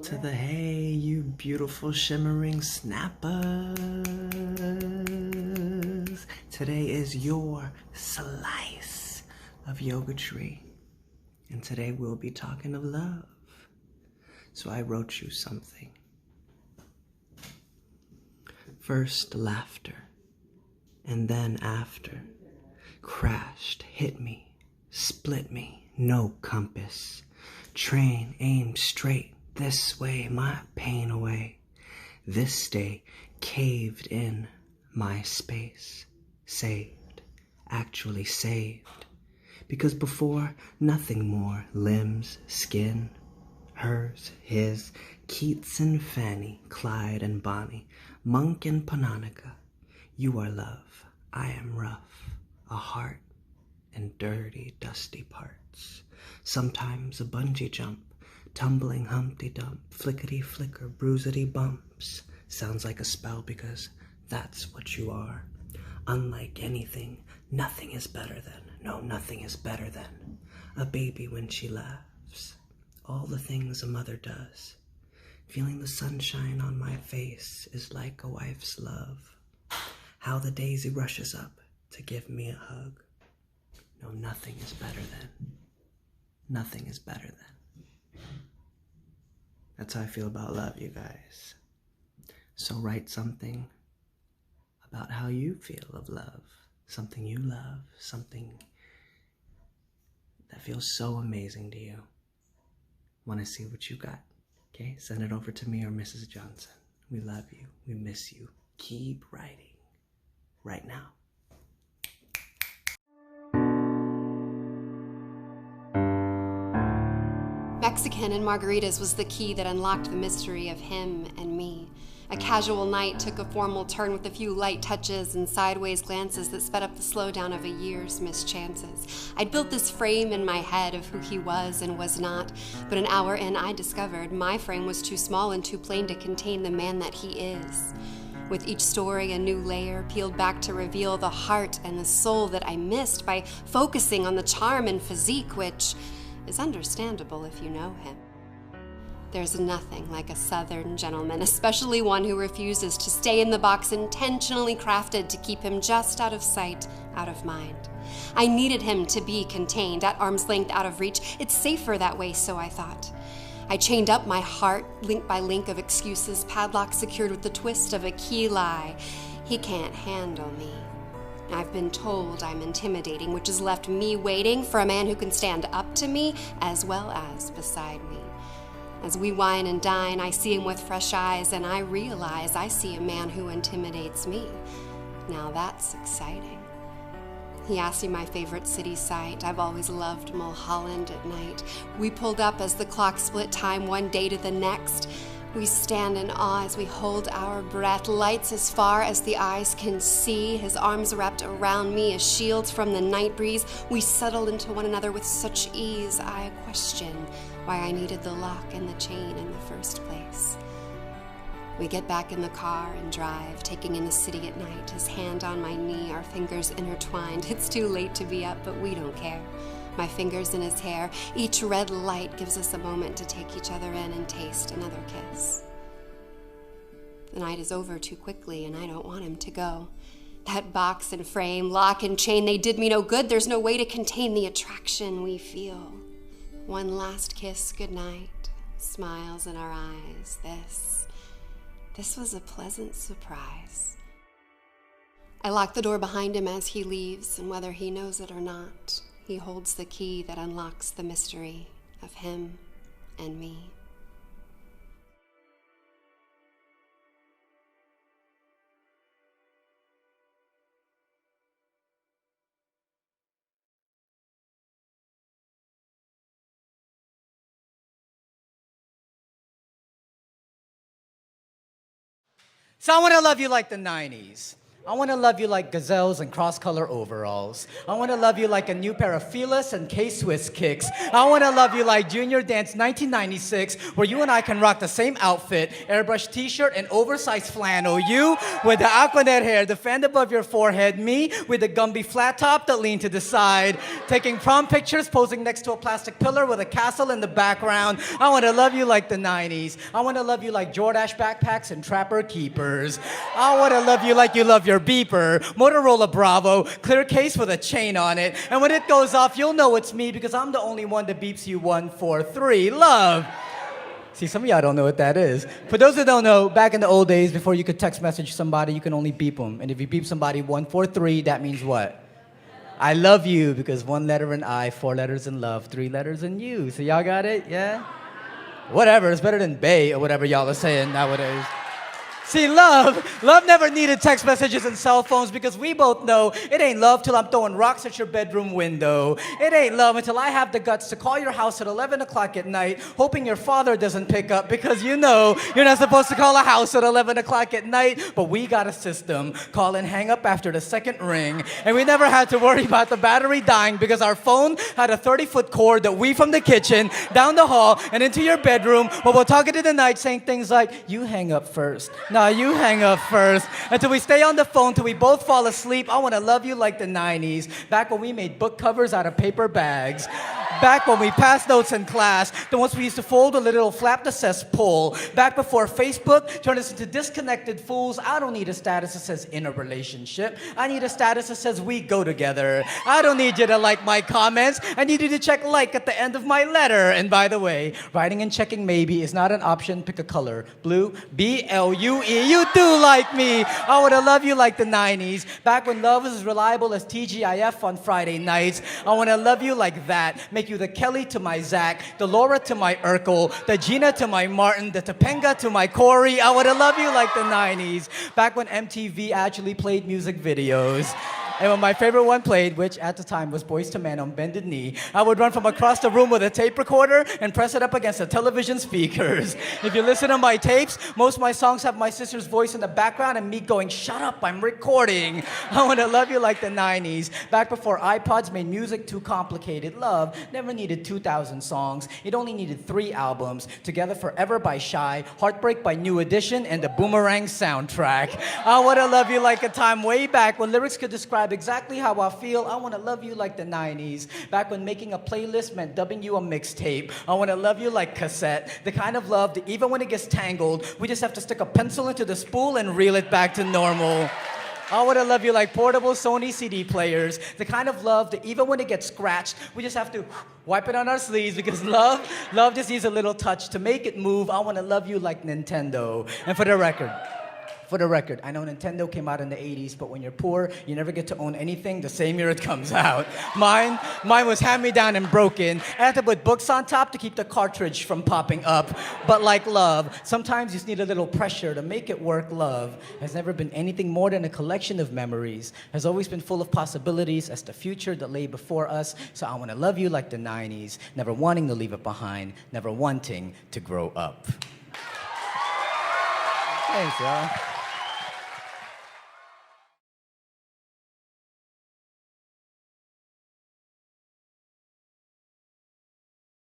To the hey, you beautiful shimmering snappers. Today is your slice of Yogatry. And today we'll be talking of love. So I wrote you something. First laughter, and then after. Crashed, hit me, split me, no compass. Train aimed straight, this way, my pain away. This day caved in my space. Saved, actually saved. Because before, nothing more. Limbs, skin, hers, his, Keats and Fanny, Clyde and Bonnie, Monk and Panonica. You are love, I am rough, a heart and dirty, dusty parts. Sometimes a bungee jump, tumbling Humpty-Dump, flickety-flicker, bruisety-bumps. Sounds like a spell because that's what you are. Unlike anything, nothing is better than, no, nothing is better than a baby when she laughs. All the things a mother does. Feeling the sunshine on my face is like a wife's love. How the daisy rushes up to give me a hug. No, nothing is better than. Nothing is better than. That's how I feel about love, you guys. So write something about how you feel of love. Something you love. Something that feels so amazing to you. Want to see what you got. Okay? Send it over to me or Mrs. Johnson. We love you. We miss you. Keep writing. Right now. Mexican and margaritas was the key that unlocked the mystery of him and me. A casual night took a formal turn with a few light touches and sideways glances that sped up the slowdown of a year's missed chances. I'd built this frame in my head of who he was and was not, but an hour in I discovered my frame was too small and too plain to contain the man that he is. With each story, a new layer peeled back to reveal the heart and the soul that I missed by focusing on the charm and physique, which is understandable if you know him. There's nothing like a Southern gentleman, especially one who refuses to stay in the box intentionally crafted to keep him just out of sight, out of mind. I needed him to be contained, at arm's length, out of reach. It's safer that way, so I thought. I chained up my heart, link by link of excuses, padlock secured with the twist of a key lie. He can't handle me. I've been told I'm intimidating, which has left me waiting for a man who can stand up to me as well as beside me. As we wine and dine, I see him with fresh eyes, and I realize I see a man who intimidates me. Now that's exciting. He asked me my favorite city site. I've always loved Mulholland at night. We pulled up as the clock split time one day to the next. We stand in awe as we hold our breath, lights as far as the eyes can see, his arms wrapped around me as shields from the night breeze. We settled into one another with such ease, I question why I needed the lock and the chain in the first place. We get back in the car and drive, taking in the city at night, his hand on my knee, our fingers intertwined. It's too late to be up, but we don't care. My fingers in his hair, each red light gives us a moment to take each other in and taste another kiss. The night is over too quickly, and I don't want him to go. That box and frame, lock and chain, they did me no good. There's no way to contain the attraction we feel. One last kiss goodnight, smiles in our eyes. This was a pleasant surprise. I lock the door behind him as he leaves, and whether he knows it or not, he holds the key that unlocks the mystery of him and me. So I want to love you like the 90s. I want to love you like gazelles and cross-color overalls. I want to love you like a new pair of Feeless and K-Swiss kicks. I want to love you like Junior Dance 1996, where you and I can rock the same outfit, airbrush t-shirt and oversized flannel. You with the Aquanet hair, the fan above your forehead. Me with the Gumby flat top that lean to the side. Taking prom pictures, posing next to a plastic pillar with a castle in the background. I want to love you like the 90s. I want to love you like Jordache backpacks and Trapper Keepers. I want to love you like you love your beeper, Motorola Bravo, clear case with a chain on it. And when it goes off, you'll know it's me because I'm the only one that beeps you 143. Love. See, some of y'all don't know what that is. For those that don't know, back in the old days, before you could text message somebody, you can only beep them. And if you beep somebody 143, that means what? I love you, because 1 letter in I, 4 letters in love, 3 letters in you. So y'all got it? Yeah? Whatever, it's better than bae or whatever y'all are saying nowadays. See, love never needed text messages and cell phones because we both know it ain't love till I'm throwing rocks at your bedroom window. It ain't love until I have the guts to call your house at 11 o'clock at night, hoping your father doesn't pick up because you know you're not supposed to call a house at 11 o'clock at night, but we got a system. Call and hang up after the second ring. And we never had to worry about the battery dying because our phone had a 30-foot cord that we from the kitchen, down the hall, and into your bedroom, where we'll talk into the night saying things like, you hang up first. No, you hang up first. Until we stay on the phone till we both fall asleep. I want to love you like the 90s. Back when we made book covers out of paper bags. Back when we passed notes in class. The ones we used to fold a little flap the cesspool. Back before Facebook turned us into disconnected fools. I don't need a status that says in a relationship. I need a status that says we go together. I don't need you to like my comments. I need you to check like at the end of my letter. And by the way, writing and checking maybe is not an option. Pick a color. Blue, B-L-U-E. You do like me. I want to love you like the 90s. Back when love was as reliable as TGIF on Friday nights. I want to love you like that. Make you the Kelly to my Zach, the Laura to my Urkel, the Gina to my Martin, the Topanga to my Corey. I want to love you like the 90s. Back when MTV actually played music videos. And when my favorite one played, which at the time was Boyz II Men on Bended Knee, I would run from across the room with a tape recorder and press it up against the television speakers. If you listen to my tapes, most of my songs have my sister's voice in the background and me going, shut up, I'm recording. I want to love you like the 90s. Back before iPods made music too complicated, love never needed 2,000 songs. It only needed 3 albums, Together Forever by Shy, Heartbreak by New Edition, and the Boomerang soundtrack. I want to love you like a time way back when lyrics could describe exactly how I feel. I want to love you like the 90s. Back when making a playlist meant dubbing you a mixtape. I want to love you like cassette. The kind of love that even when it gets tangled, we just have to stick a pencil into the spool and reel it back to normal. I want to love you like portable Sony CD players. The kind of love that even when it gets scratched, we just have to wipe it on our sleeves because love just needs a little touch to make it move. I want to love you like Nintendo. And for the record, I know Nintendo came out in the 80s, but when you're poor, you never get to own anything the same year it comes out. Mine was hand-me-down and broken. I had to put books on top to keep the cartridge from popping up. But like love, sometimes you just need a little pressure to make it work. Love has never been anything more than a collection of memories, has always been full of possibilities as the future that lay before us. So I want to love you like the 90s, never wanting to leave it behind, never wanting to grow up. Thanks, y'all.